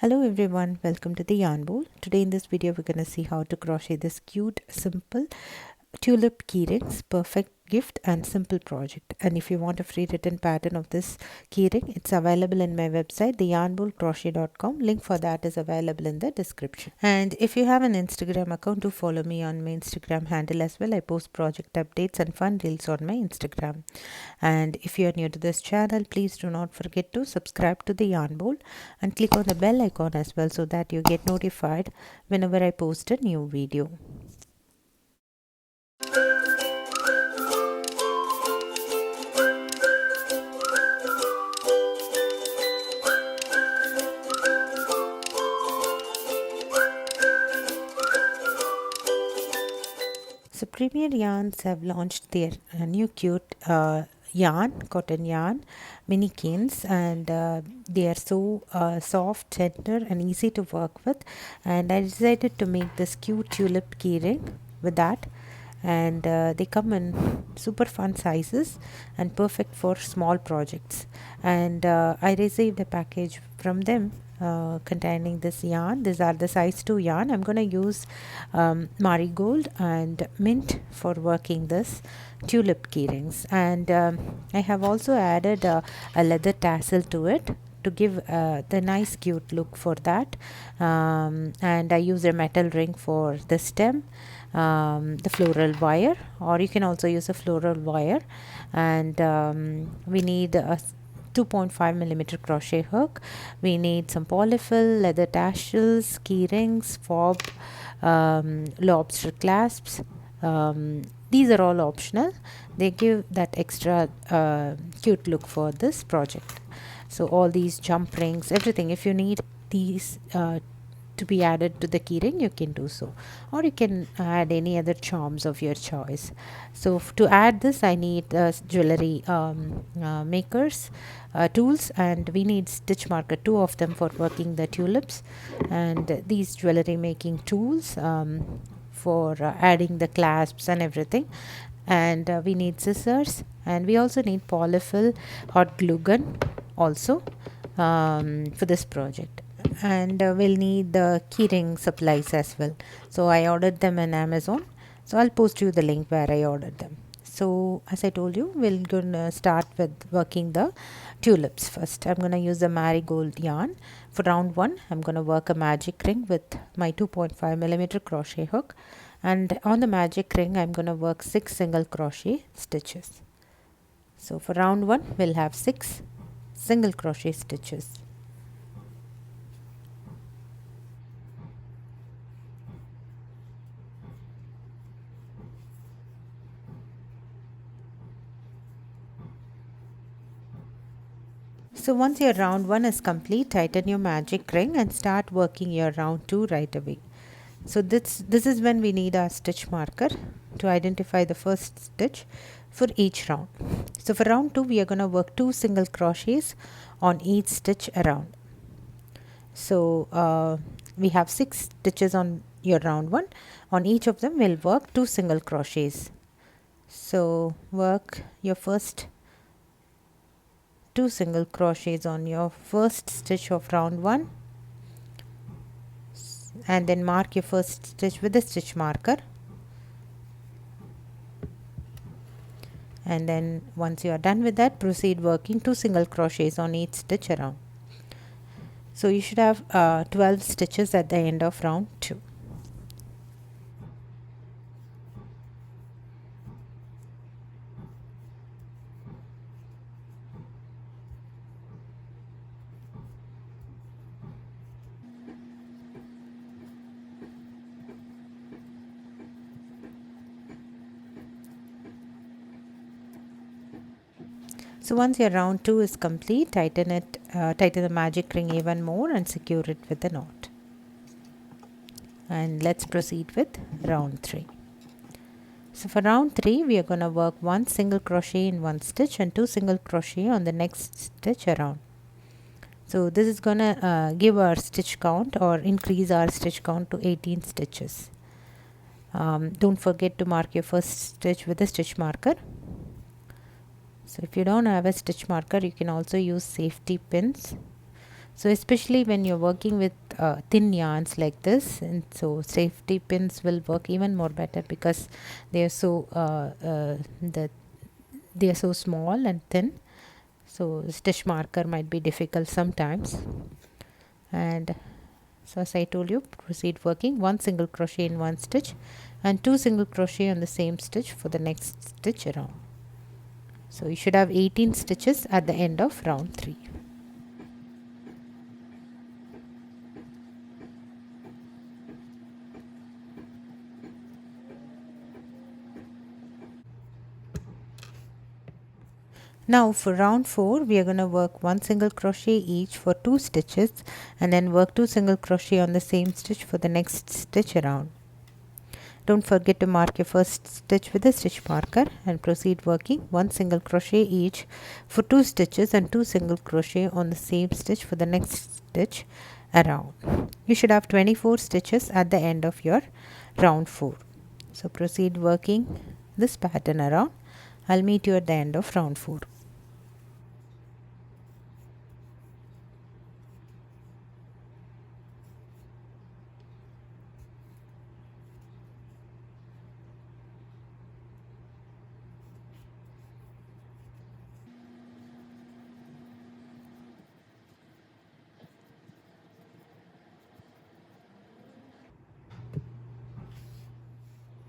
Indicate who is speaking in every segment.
Speaker 1: Hello everyone, welcome to the Yarn Bowl. Today in this video we're going to see how to crochet this cute, simple tulip keyrings, perfect gift and simple project. And if you want a free written pattern of this keyring, it's available in my website theyarnbowlcrochet.com. Link for that is available in the description. And if you have an Instagram account, do follow me on my Instagram handle as well. I post project updates and fun reels on my Instagram. And if you are new to this channel, please do not forget to subscribe to the Yarn Bowl and click on the bell icon as well so that you get notified whenever I post a new video. So Premier Yarns have launched their new cute cotton yarn, Minikins, and they are so soft, tender and easy to work with. And I decided to make this cute tulip keyring with that. And they come in super fun sizes and perfect for small projects. And I received a package from them containing this yarn. These are the size 2 yarn. I'm going to use Marigold and mint for working this tulip keyrings, and I have also added a leather tassel to it to give the nice cute look for that, and I use a metal ring for the stem, the floral wire, or you can also use a floral wire, and we need a 2.5 millimeter crochet hook. We need some polyfil, leather tassels, key rings, fob, lobster clasps. These are all optional. They give that extra cute look for this project. So all these jump rings, everything, if you need these to be added to the keyring, you can do so, or you can add any other charms of your choice. So to add this, I need jewelry makers tools, and we need stitch marker, 2 of them for working the tulips, and these jewelry making tools for adding the clasps and everything. And we need scissors, and we also need polyfil hot glue gun also for this project. And we'll need the keyring supplies as well. So I ordered them on Amazon, so I'll post you the link where I ordered them. So as I told you, we're gonna start with working the tulips first. I'm gonna use the Marigold yarn. For round 1, I'm gonna work a magic ring with my 2.5 millimeter crochet hook, and on the magic ring I'm gonna work 6 single crochet stitches. So for round 1, we'll have 6 single crochet stitches. So once your round 1 is complete, tighten your magic ring and start working your round 2 right away. So this is when we need our stitch marker to identify the first stitch for each round. So for round 2, we are going to work 2 single crochets on each stitch around. So we have 6 stitches on your round 1. On each of them, we'll work 2 single crochets. So work your first 2 single crochets on your first stitch of round 1, and then mark your first stitch with the stitch marker, and then once you are done with that, proceed working 2 single crochets on each stitch around. So you should have 12 stitches at the end of round 2. So once your round 2 is complete, tighten the magic ring even more and secure it with a knot. And let's proceed with round 3. So for round 3, we are going to work 1 single crochet in one stitch and 2 single crochet on the next stitch around. So this is going to give our stitch count, or increase our stitch count to 18 stitches. Don't forget to mark your first stitch with a stitch marker. So if you don't have a stitch marker, you can also use safety pins. So especially when you're working with thin yarns like this, and so safety pins will work even more better because they are so they are so small and thin. So stitch marker might be difficult sometimes. And so as I told you, proceed working 1 single crochet in one stitch and 2 single crochet on the same stitch for the next stitch around. So you should have 18 stitches at the end of round 3. Now for round 4 we are going to work 1 single crochet each for 2 stitches and then work 2 single crochet on the same stitch for the next stitch around. Don't forget to mark your first stitch with a stitch marker and proceed working 1 single crochet each for 2 stitches and 2 single crochet on the same stitch for the next stitch around. You should have 24 stitches at the end of your round 4. So proceed working this pattern around. I'll meet you at the end of round 4.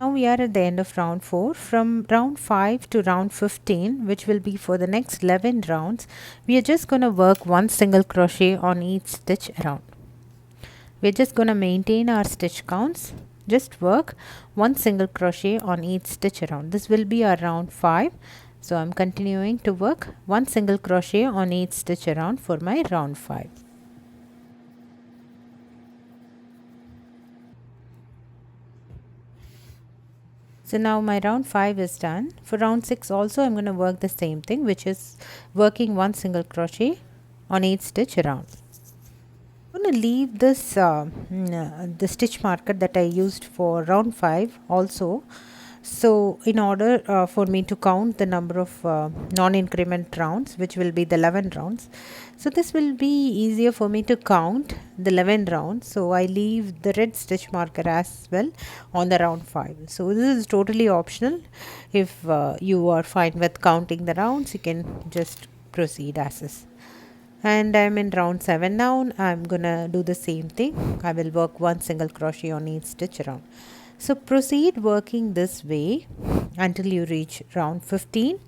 Speaker 1: Now we are at the end of round 4. From round 5 to round 15, which will be for the next 11 rounds, we are just going to work 1 single crochet on each stitch around. We're just going to maintain our stitch counts. Just work 1 single crochet on each stitch around. This will be our round 5. So I'm continuing to work 1 single crochet on each stitch around for my round 5. So now my round 5 is done. For round 6 also I'm going to work the same thing, which is working 1 single crochet on each stitch around. I'm going to leave this the stitch marker that I used for round 5 also. So in order for me to count the number of non-increment rounds, which will be the 11 rounds, so this will be easier for me to count the 11 rounds. So I leave the red stitch marker as well on the round 5. So this is totally optional. If you are fine with counting the rounds, you can just proceed as is. And I'm in round 7 now. I'm gonna do the same thing. I will work 1 single crochet on each stitch around. So proceed working this way until you reach round 15.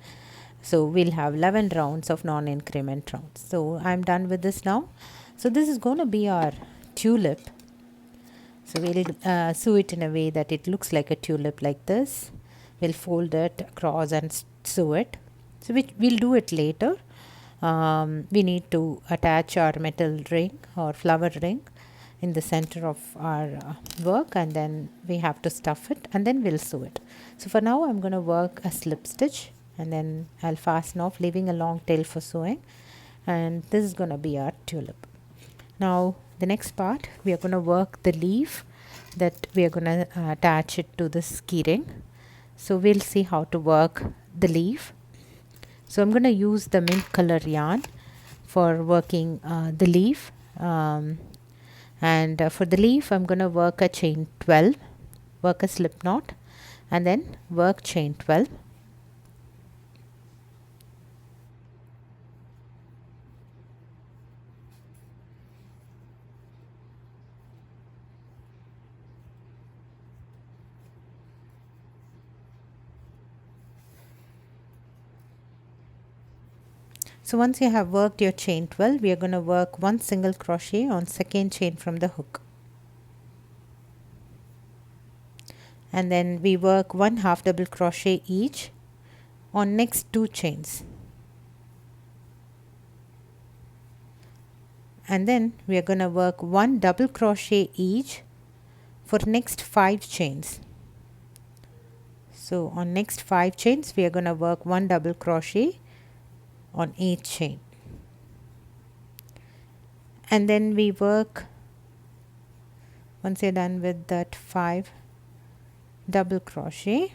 Speaker 1: So we'll have 11 rounds of non-increment rounds. So I'm done with this now. So this is going to be our tulip. So we'll sew it in a way that it looks like a tulip like this. We'll fold it across and sew it. So we'll do it later. We need to attach our metal ring or flower ring in the center of our work, and then we have to stuff it and then we'll sew it. So for now I'm going to work a slip stitch and then I'll fasten off, leaving a long tail for sewing, and this is going to be our tulip. Now the next part, we are going to work the leaf that we are going to attach it to this keyring. So we'll see how to work the leaf. So I'm going to use the mint color yarn for working the leaf. And for the leaf I'm going to work a chain 12, work a slip knot, and then work chain 12. So once you have worked your chain 12, we are going to work 1 single crochet on second chain from the hook. And then we work 1 half double crochet each on next 2 chains. And then we are going to work 1 double crochet each for next 5 chains. So on next 5 chains we are going to work 1 double crochet on each chain, and then we work, once you're done with that 5 double crochet,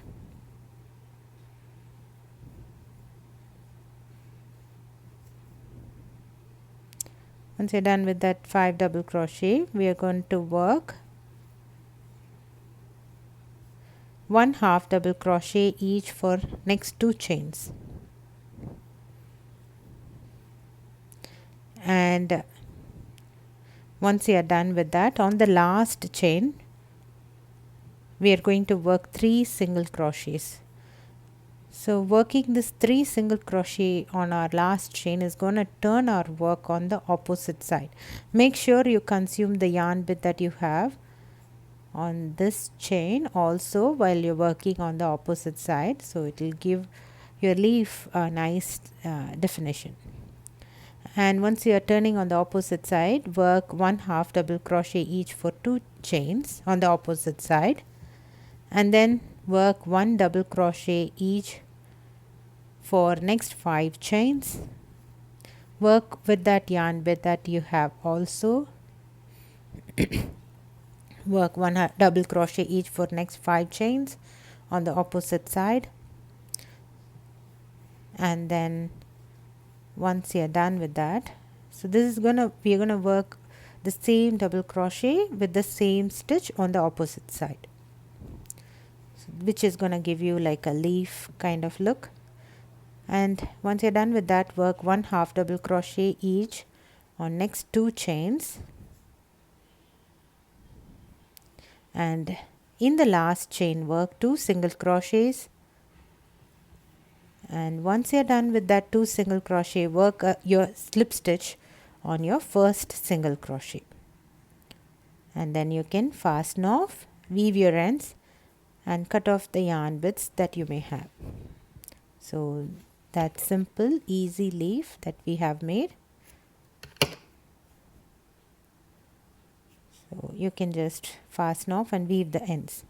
Speaker 1: Once you're done with that 5 double crochet, we are going to work 1 half double crochet each for next 2 chains. And once you are done with that, on the last chain we are going to work 3 single crochets. So working this 3 single crochet on our last chain is going to turn our work on the opposite side. Make sure you consume the yarn bit that you have on this chain also while you're working on the opposite side, so it will give your leaf a nice definition. And once you are turning on the opposite side, work 1 half double crochet each for 2 chains on the opposite side, and then work 1 double crochet each for next 5 chains. Work with that yarn bit that you have also. Work 1 double crochet each for next 5 chains on the opposite side, and then once you're done with that, so this is we're gonna work the same double crochet with the same stitch on the opposite side, which is gonna give you like a leaf kind of look. And once you're done with that, work 1 half double crochet each on next 2 chains, and in the last chain work 2 single crochets. And once you're done with that 2 single crochet, work your slip stitch on your first single crochet, and then you can fasten off, weave your ends, and cut off the yarn bits that you may have. So that simple easy leaf that we have made. So you can just fasten off and weave the ends,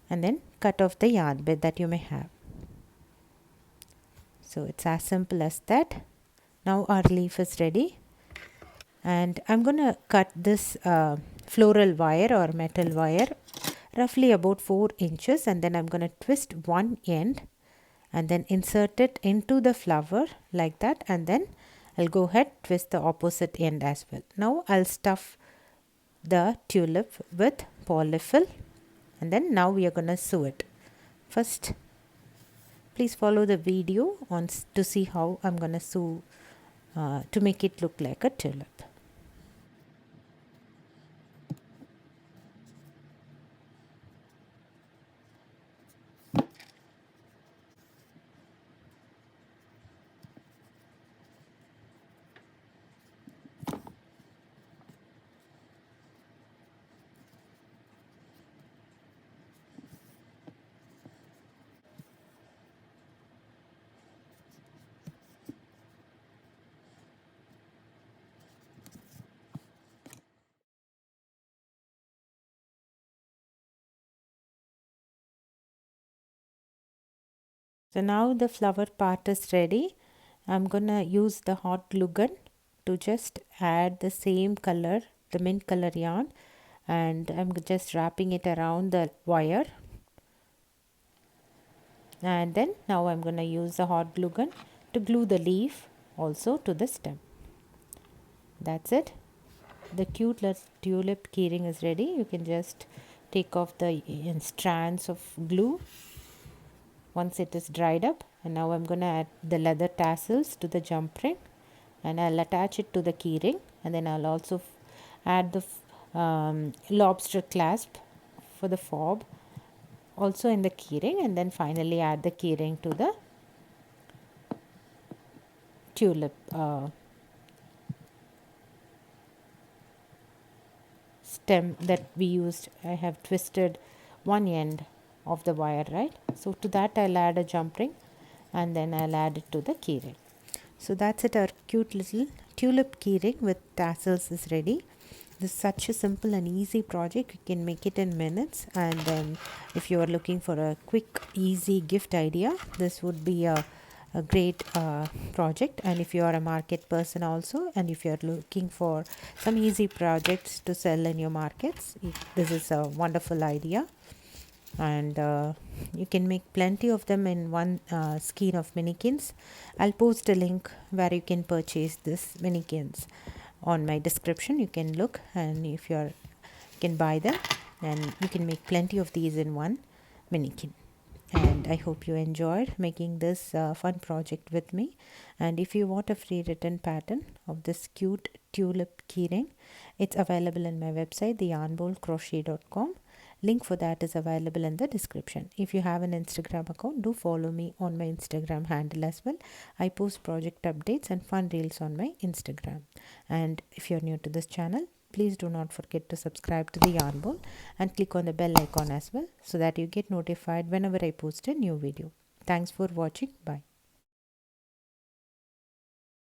Speaker 1: and then cut off the yarn bit that you may have. So it's as simple as that. Now our leaf is ready, and I'm going to cut this floral wire or metal wire roughly about 4 inches, and then I'm going to twist one end and then insert it into the flower like that, and then I'll go ahead twist the opposite end as well. Now I'll stuff the tulip with Polyfil, and then now we are going to sew it. First, please follow the video to see how I'm going to sew to make it look like a tulip. So now the flower part is ready. I'm gonna use the hot glue gun to just add the same color, the mint color yarn, and I'm just wrapping it around the wire. And then now I'm gonna use the hot glue gun to glue the leaf also to the stem. That's it. The cute little tulip keyring is ready. You can just take off the strands of glue once it is dried up, and now I'm going to add the leather tassels to the jump ring, and I'll attach it to the keyring, and then I'll also add the lobster clasp for the fob also in the keyring, and then finally add the keyring to the tulip stem that we used. I have twisted one end of the wire, right? So to that I'll add a jump ring, and then I'll add it to the keyring. So that's it. Our cute little tulip keyring with tassels is ready. This is such a simple and easy project. You can make it in minutes, and then if you are looking for a quick easy gift idea, this would be a great project. And if you are a market person also, and if you are looking for some easy projects to sell in your markets, this is a wonderful idea. And you can make plenty of them in one skein of Minikins. I'll post a link where you can purchase this Minikins. on my description. You can look, and if you can buy them, and you can make plenty of these in one Minikin. And I hope you enjoyed making this fun project with me. And if you want a free written pattern of this cute tulip keyring, it's available in my website, theyarnbowlcrochet.com. Link for that is available in the description. If you have an Instagram account, do follow me on my Instagram handle as well. I post project updates and fun reels on my Instagram. And if you're new to this channel, please do not forget to subscribe to the Yarn Bowl and click on the bell icon as well, so that you get notified whenever I post a new video. Thanks for watching. Bye.